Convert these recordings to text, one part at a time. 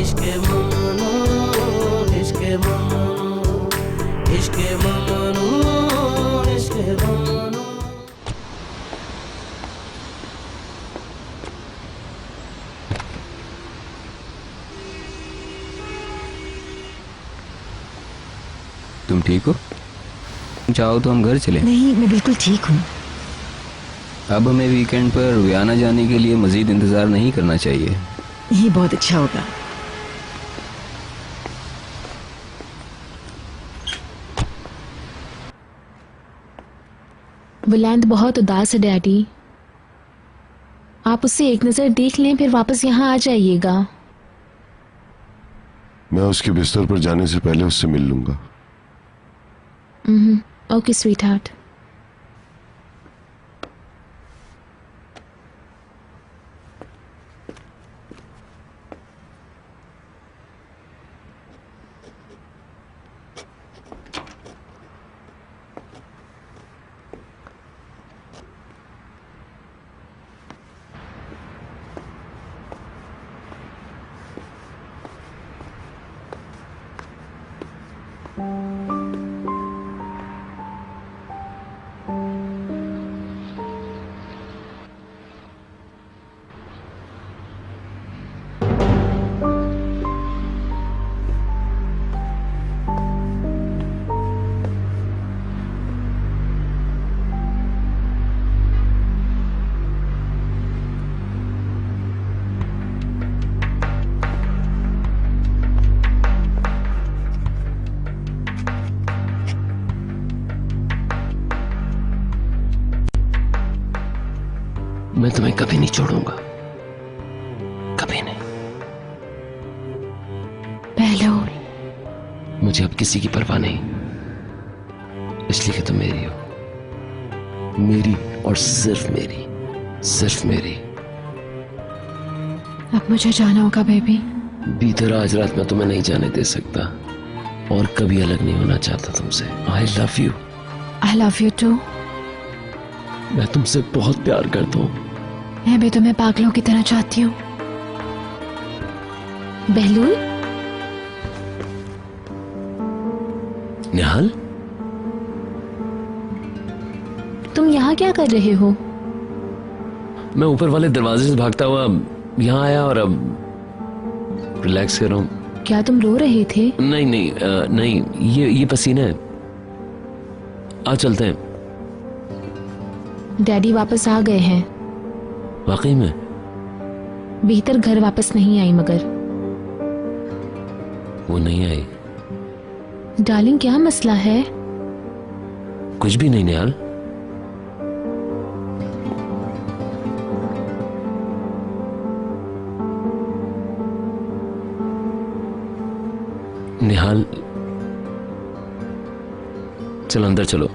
इश्क ममनू, इश्क ममनू, इश्क ममनू, इश्क ममनू। तुम ठीक हो? चाहो तो हम घर चलें। नहीं, मैं बिल्कुल ठीक हूँ। अब हमें वीकेंड पर वियाना जाने के लिए मजीद इंतजार नहीं करना चाहिए। ये बहुत अच्छा होगा। बुलंद बहुत उदास है डैडी। आप उससे एक नजर देख लें, फिर वापस यहाँ आ जाइएगा। मैं उसके बिस्तर पर जाने से पहले उससे मिल लूंगा। Okay sweet heart. मैं तुम्हें कभी नहीं छोड़ूंगा, कभी नहीं। बहलोल, मुझे अब किसी की परवाह नहीं, इसलिए कि तुम मेरी हो, मेरी और सिर्फ मेरी, सिर्फ मेरी। अब मुझे जाना होगा बेबी। बीते आज रात मैं तुम्हें नहीं जाने दे सकता और कभी अलग नहीं होना चाहता तुमसे। I love you. I love you too. मैं तुमसे बहुत प्यार करता हूँ। मैं भी तुम्हें पागलों की तरह चाहती हूँ। बहलूल, निहाल, तुम यहाँ क्या कर रहे हो? मैं ऊपर वाले दरवाजे से भागता हुआ यहाँ आया और अब रिलैक्स कर रहा हूँ। क्या तुम रो रहे थे? नहीं नहीं नहीं, ये पसीना है। आज चलते हैं। डैडी वापस आ गए हैं। वाकई में? भीतर घर वापस नहीं आई मगर। वो नहीं आई? डार्लिंग, क्या मसला है? कुछ भी नहीं निहाल। निहाल, चलो अंदर चलो।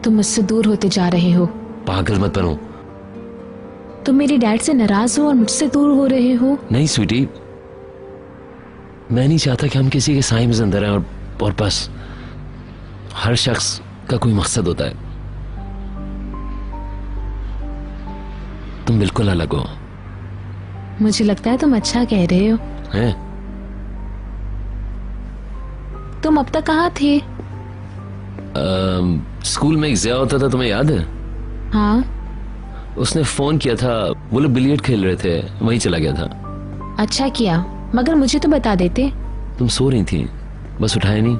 तुम मुझसे दूर होते जा रहे हो। पागल मत बनो। तुम मेरे डैड से नाराज हो और मुझसे दूर हो रहे हो। नहीं स्वीटी, मैं नहीं चाहता कि हम किसी के साए में जिंदा रहें और बस। हर शख्स का कोई मकसद होता है। तुम बिल्कुल अलग हो। मुझे लगता है तुम अच्छा कह रहे हो। हैं? तुम अब तक कहाँ थे? स्कूल में एक ज़िया होता था, तुम्हें याद है? हाँ। उसने फोन किया था, वो लोग बिलियर्ड खेल रहे थे, वहीं चला गया था। अच्छा किया, मगर मुझे तो बता देते। तुम सो रही थी, बस उठाया नहीं।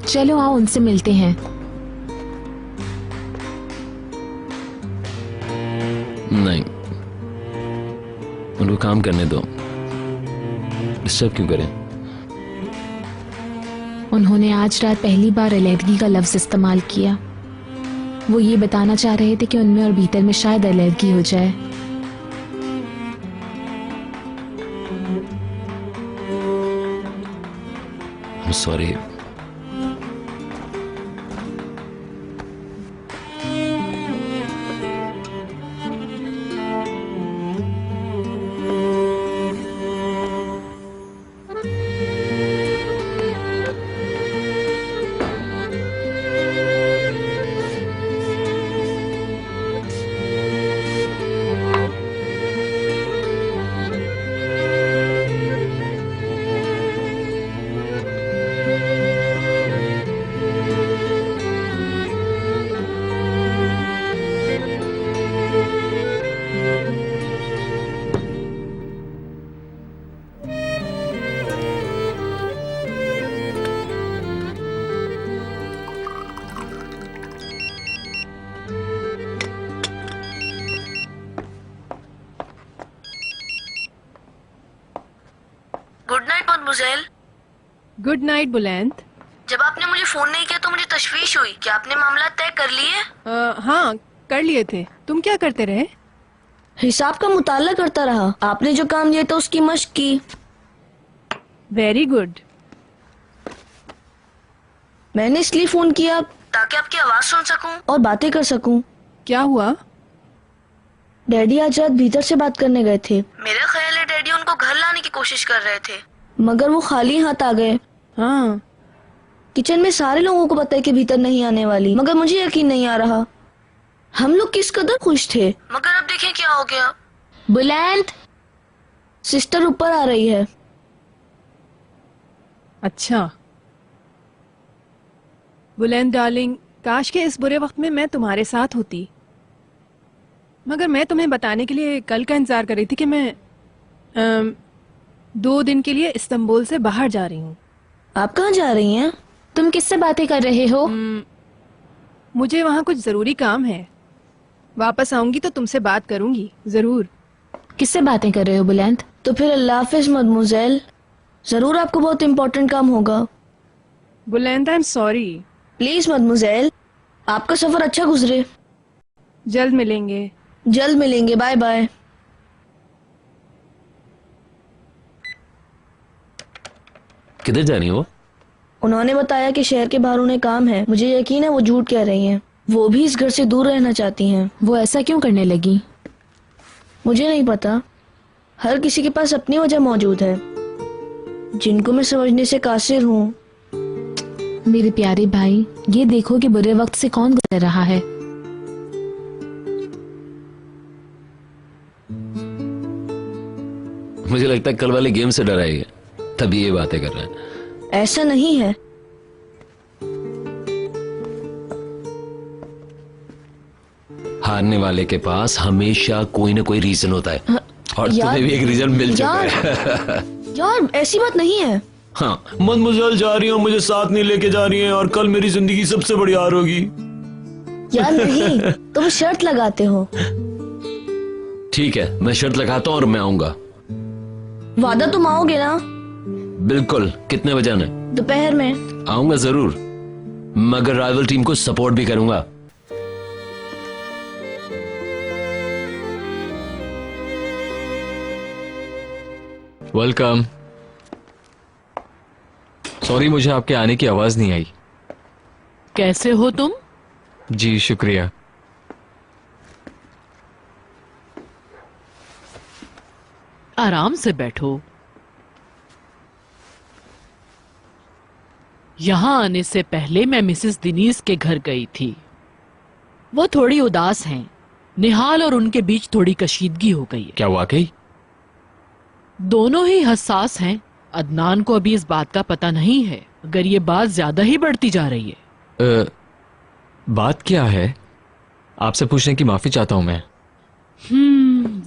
चलो आओ उनसे मिलते हैं। नहीं, उनको काम करने दो, डिस्टर्ब क्यों करें? उन्होंने आज रात पहली बार अलैदगी का लफ्ज इस्तेमाल किया। वो ये बताना चाह रहे थे कि उनमें और भीतर में शायद अलैदगी हो जाए। I'm sorry. Good night mademoiselle. Good night Buland. जब आपने मुझे फोन नहीं किया तो मुझे तशवीश हुई। क्या आपने मामला तय कर लिए? हाँ कर लिए थे। तुम क्या करते रहे? हिसाब का मुताला करता रहा। आपने जो काम दिया था उसकी मश्क की। Very good. मैंने इसलिए फोन किया ताकि आपकी आवाज सुन सकूं और बातें कर सकूं। क्या हुआ? डैडी आज रात भीतर से बात करने गए थे। मेरा ख्याल है डैडी उनको घर लाने की कोशिश कर रहे थे, मगर वो खाली हाथ आ गए। हाँ। किचन में सारे लोगों को पता है कि भीतर नहीं आने वाली, मगर मुझे यकीन नहीं आ रहा। हम लोग किस कदर खुश थे, मगर अब देखें क्या हो गया। बुलंद, सिस्टर ऊपर आ रही है। अच्छा बुलंद डार्लिंग, काश के इस बुरे वक्त में मैं तुम्हारे साथ होती, मगर मैं तुम्हें बताने के लिए कल का इंतजार कर रही थी कि मैं 2 दिन के लिए इस्तांबुल से बाहर जा रही हूँ। आप कहाँ जा रही हैं? तुम किससे बातें कर रहे हो? मुझे वहाँ कुछ जरूरी काम है। वापस आऊंगी तो तुमसे बात करूंगी जरूर। किससे बातें कर रहे हो बुलंद? तो फिर अल्लाह हाफिज मदमुज़ेल। जरूर आपको बहुत इम्पोर्टेंट काम होगा। बुलंद I am sorry. Please mademoiselle, आपका सफर अच्छा गुजरे। जल्द मिलेंगे। जल्द मिलेंगे। Bye bye. किधर जा रही हो? उन्होंने बताया कि शहर के बाहर उन्हें काम है। मुझे यकीन है वो झूठ कह रही हैं। वो भी इस घर से दूर रहना चाहती हैं। वो ऐसा क्यों करने लगी? मुझे नहीं पता। हर किसी के पास अपनी वजह मौजूद है, जिनको मैं समझने से कासिर हूँ। मेरे प्यारे भाई, ये देखो कि बुरे वक्त से कौन गुजर रहा है। मुझे लगता है कल वाले गेम से डरा ही है, तभी ये बातें कर रहे हैं। ऐसा नहीं है। हारने वाले के पास हमेशा कोई ना कोई रीजन होता है, और तुम्हें भी एक रीजन मिल चुका है। यार ऐसी बात नहीं है। हाँ, मदमुज़ेल जा रही हो, मुझे साथ नहीं लेके जा रही है, और कल मेरी जिंदगी सबसे बड़ी हार होगी। यार नहीं, तुम शर्त लगाते हो। ठीक है, मैं शर्त लगाता हूँ और मैं आऊंगा। वादा तुम आओगे ना? बिल्कुल। कितने बजे आना? दोपहर में। आऊंगा जरूर, मगर राइवल टीम को सपोर्ट भी करूंगा। वेलकम। सॉरी, मुझे आपके आने की आवाज नहीं आई। कैसे हो तुम? जी शुक्रिया। आराम से बैठो। यहाँ आने से पहले मैं मिसेस दिनीज के घर गई थी। वो थोड़ी उदास हैं। निहाल और उनके बीच थोड़ी कशीदगी हो गई है। क्या वाकई? दोनों ही हसास हैं। अदनान को अभी इस बात का पता नहीं है, मगर ये बात ज्यादा ही बढ़ती जा रही है। बात क्या है? आपसे पूछने की माफी चाहता हूँ मैं।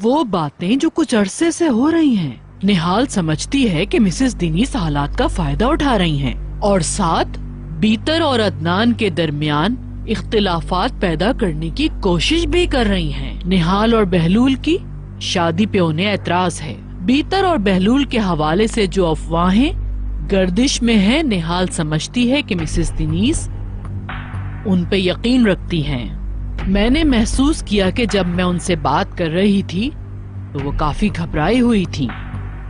वो बातें जो कुछ अरसे से हो रही हैं। निहाल समझती है कि मिसेस दिनीज हालात का फायदा उठा रही हैं, और साथ बीतर और अदनान के दरमियान इख्तिलाफात पैदा करने की कोशिश भी कर रही हैं। निहाल और बहलूल की शादी पे उन्हें एतराज है। बीतर और बहलूल के हवाले से जो अफवाहें गर्दिश में है। निहाल समझती है कि मिसेस दिनीस उन पे यकीन रखती हैं। मैंने महसूस किया कि जब मैं उनसे बात कर रही थी तो वो काफी घबराई हुई थी।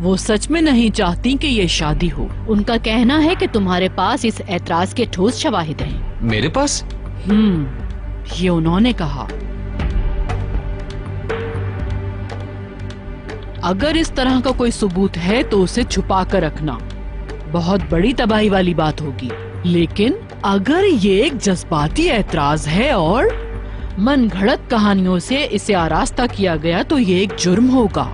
वो सच में नहीं चाहती कि ये शादी हो। उनका कहना है कि तुम्हारे पास इस ऐतराज के ठोस शवाहिद हैं। मेरे पास? ये उन्होंने कहा। अगर इस तरह का कोई सबूत है तो उसे छुपा कर रखना। बहुत बड़ी तबाही वाली बात होगी। लेकिन अगर ये एक जज्बाती ऐतराज है और मन घड़त कहानियों से इसे आरास्ता किया गया तो ये एक जुर्म होगा।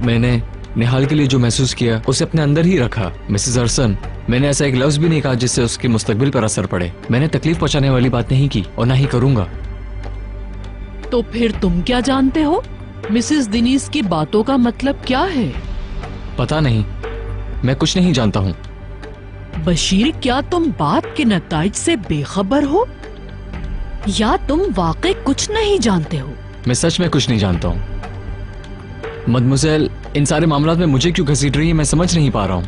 मैंने निहाल के लिए जो महसूस किया उसे अपने अंदर ही रखा। मिसेस अरसन, मैंने ऐसा एक लफ्ज भी नहीं कहा जिससे उसके मुस्तकबिल पर असर पड़े। मैंने तकलीफ पहुंचाने वाली बात नहीं की और ना ही करूंगा। तो फिर तुम क्या जानते हो? मिसेस दिनीस की बातों का मतलब क्या है? पता नहीं, मैं कुछ नहीं जानता हूँ। बशीर, क्या तुम बात के नताइज से बेखबर हो या तुम वाकई कुछ नहीं जानते हो? मैं सच में कुछ नहीं जानता हूँ। मदमुज़ेल, इन सारे मामलों में मुझे क्यों घसीट रही है मैं समझ नहीं पा रहा हूँ।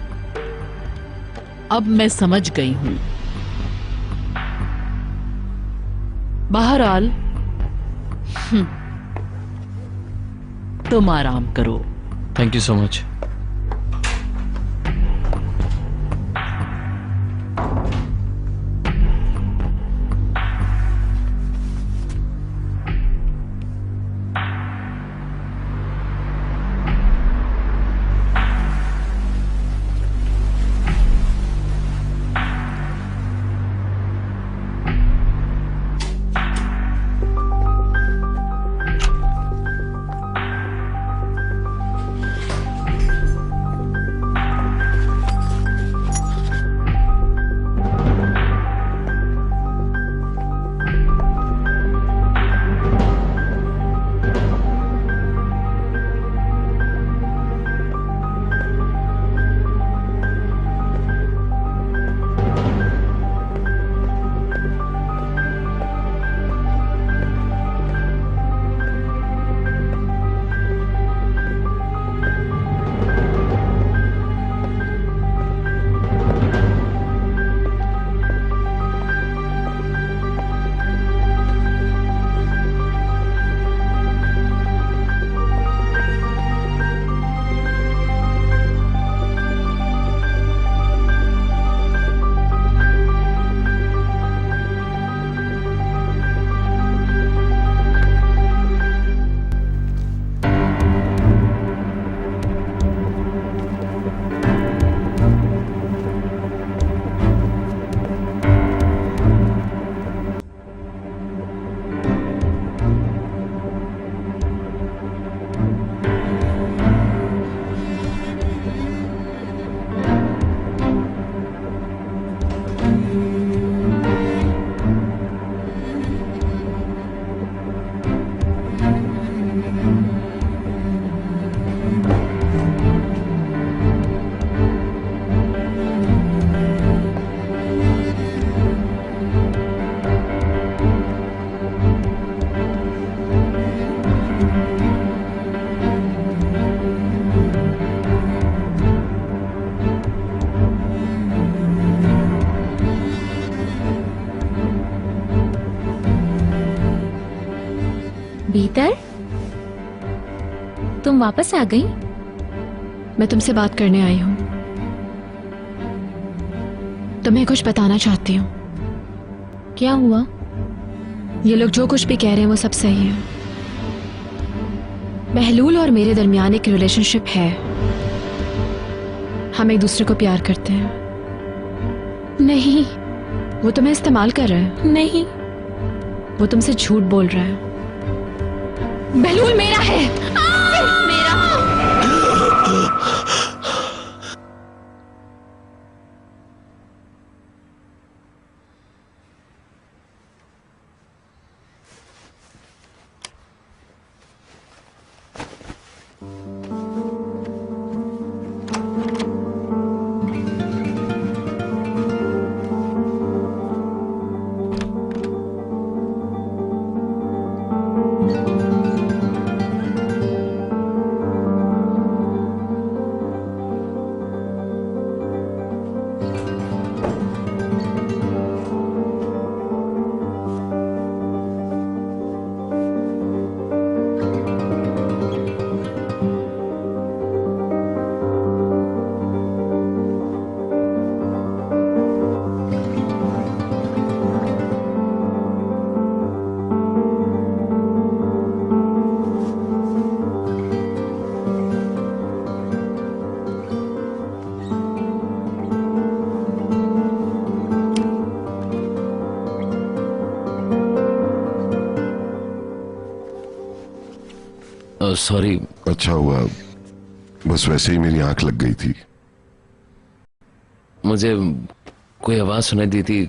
अब मैं समझ गई हूँ। बहरहाल तुम आराम करो। Thank you so much. भीतर, तुम वापस आ गई? मैं तुमसे बात करने आई हूं। तुम्हें कुछ बताना चाहती हूँ। क्या हुआ? ये लोग जो कुछ भी कह रहे हैं वो सब सही है। बहलूल और मेरे दरमियान एक रिलेशनशिप है। हम एक दूसरे को प्यार करते हैं। नहीं, वो तुम्हें इस्तेमाल कर रहा है। नहीं, वो तुमसे झूठ बोल रहा है। बहलूल मेरा है, सिर्फ मेरा। सॉरी। अच्छा हुआ, बस वैसे ही मेरी आंख लग गई थी। मुझे कोई आवाज सुनाई दी थी,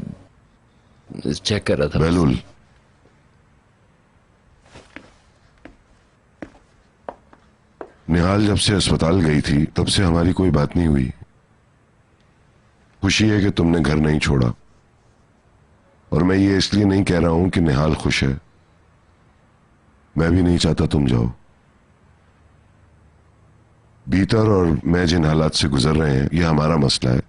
चेक कर रहा था। बहलूल, निहाल जब से अस्पताल गई थी तब से हमारी कोई बात नहीं हुई। खुशी है कि तुमने घर नहीं छोड़ा, और मैं ये इसलिए नहीं कह रहा हूं कि निहाल खुश है। मैं भी नहीं चाहता तुम जाओ। बीतर और मैं जिन हालात से गुजर रहे हैं, यह हमारा मसला है।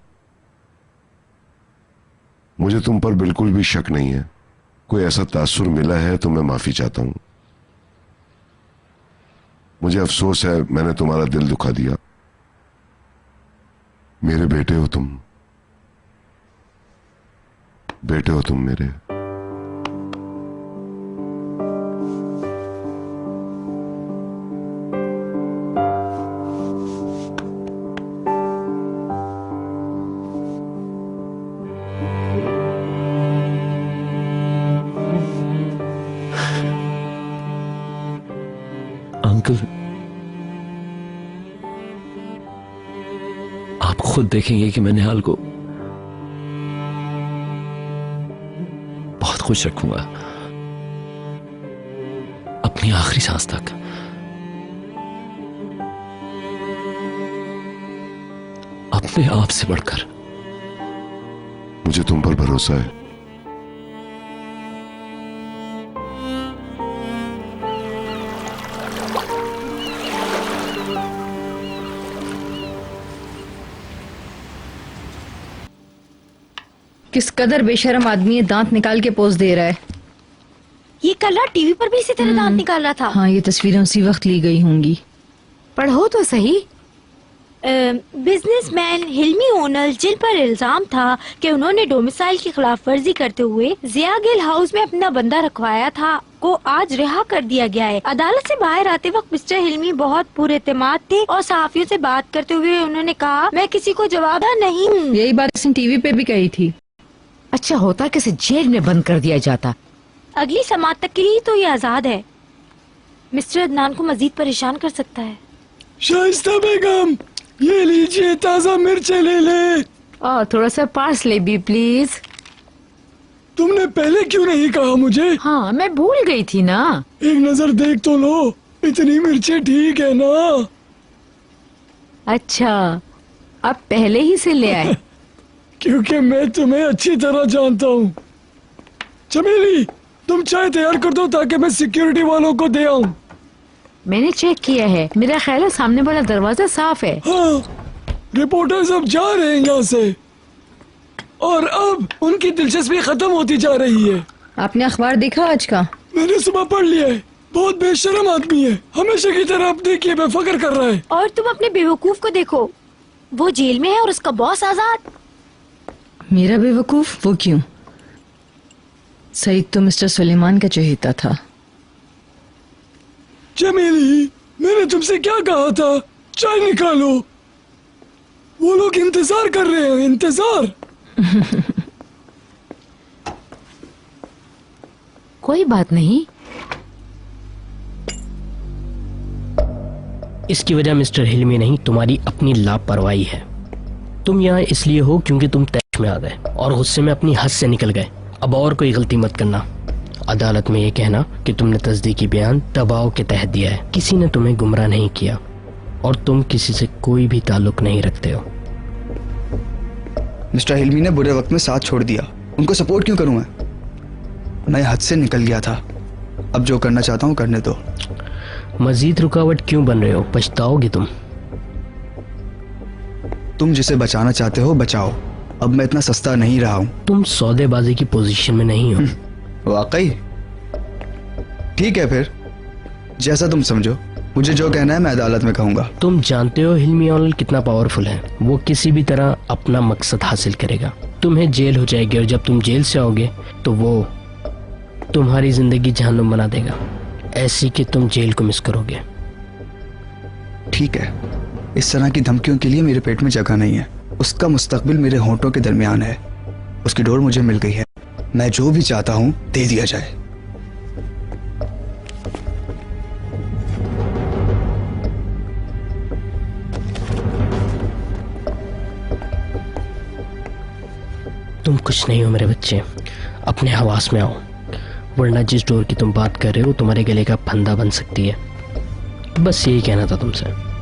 मुझे तुम पर बिल्कुल भी शक नहीं है। कोई ऐसा तासुर मिला है तो मैं माफी चाहता हूं। मुझे अफसोस है मैंने तुम्हारा दिल दुखा दिया। मेरे बेटे हो तुम, बेटे हो तुम मेरे। अंकल, आप खुद देखेंगे कि मैं निहाल को बहुत खुश रखूंगा अपनी आखिरी सांस तक। अपने आप से बढ़कर। मुझे तुम पर भरोसा है। किस कदर बेशरम आदमी है, दांत निकाल के पोज दे रहा है। ये कल रात टीवी पर भी इसी तरह दांत निकाल रहा था। हाँ, ये तस्वीरें उसी वक्त ली गई होंगी। पढ़ो तो सही। बिजनेसमैन हिल्मी ओनल, जिन पर इल्जाम था कि उन्होंने डोमिसाइल की खिलाफ वर्जी करते हुए जिया गिल हाउस में अपना बंदा रखवाया था, को आज रिहा कर दिया गया है। अदालत से बाहर आते वक्त मिस्टर हिल्मी बहुत पुरएतमाद थे और सहाफियों से बात करते हुए उन्होंने कहा, मैं किसी को जवाब नहीं हूँ। यही बात इसने टीवी पे भी कही थी। अच्छा होता कि इसे जेल में बंद कर दिया जाता। अगली समाअत तक के लिए तो ये आजाद है। मिस्टर अदनान को मजीद परेशान कर सकता है। शाइस्ता बेगम, ये लीजिए, ताजा मिर्चें ले ले। थोड़ा सा पार्सले भी प्लीज। तुमने पहले क्यों नहीं कहा मुझे? हाँ, मैं भूल गई थी ना। एक नजर देख तो लो, इतनी मिर्चें ठीक है ना? अच्छा, अब पहले ही से ले आए। क्योंकि मैं तुम्हें अच्छी तरह जानता हूँ। चमेली, तुम चाय तैयार कर दो ताकि मैं सिक्योरिटी वालों को दे आऊँ। मैंने चेक किया है, मेरा ख्याल है सामने वाला दरवाजा साफ है। हाँ, रिपोर्टर्स अब जा रहे हैं यहाँ से और अब उनकी दिलचस्पी खत्म होती जा रही है। आपने अखबार देखा आज का? मैंने सुबह पढ़ लिया है। बहुत बेशरम आदमी है, हमेशा की तरह अपने किए बेफिक्र कर रहा है। और तुम अपने बेवकूफ को देखो, वो जेल में है और उसका बॉस आजाद। मेरा बेवकूफ? वो क्यों? सईद तो मिस्टर सुलेमान का चहेता था। चमेली, मैंने तुमसे क्या कहा था? चाय निकालो, वो लोग इंतजार कर रहे हैं। इंतजार। कोई बात नहीं। इसकी वजह मिस्टर हिल्मी नहीं, तुम्हारी अपनी लापरवाही है। तुम यहाँ इसलिए हो क्योंकि तुम तैश में आ गए और गुस्से में अपनी हद से निकल गए। अब और कोई गलती मत करना। अदालत में ये कहना कि तुमने तस्दीकी बयान दबाव के तहत दिया है। किसी ने तुम्हें गुमराह नहीं किया और तुम किसी से कोई भी ताल्लुक नहीं रखते हो। मिस्टर हिल्मी ने बुरे वक्त में साथ छोड़ दिया, उनको सपोर्ट क्यों करूं मैं हद से निकल गया था। अब जो करना चाहता हूं करने दो। मजीद रुकावट क्यों बन रहे हो? पछताओगे तुम जिसे बचाना चाहते हो बचाओ। अब मैं इतना सस्ता नहीं रहा हूं। तुम सौदेबाजी की पोजीशन में नहीं हो। वाकई? ठीक है फिर, जैसा तुम समझो। मुझे जो कहना है मैं अदालत में कहूंगा। तुम जानते हो हिल्मी ओनल कितना पावरफुल है। वो किसी भी तरह अपना मकसद हासिल करेगा। तुम्हें जेल हो जाएगी और जब तुम जेल से आओगे तो वो तुम्हारी जिंदगी जहन्नुम बना देगा, ऐसी कि तुम जेल को मिस करोगे। ठीक है, इस तरह की धमकियों के लिए मेरे पेट में जगह नहीं है। उसका मुस्तकबिल मेरे होंठों के दरमियान है। उसकी डोर मुझे मिल गई है। मैं जो भी चाहता हूं दे दिया जाए। तुम कुछ नहीं हो मेरे बच्चे, अपने हवास में आओ, वरना जिस डोर की तुम बात कर रहे हो तुम्हारे गले का फंदा बन सकती है। बस यही कहना था तुमसे।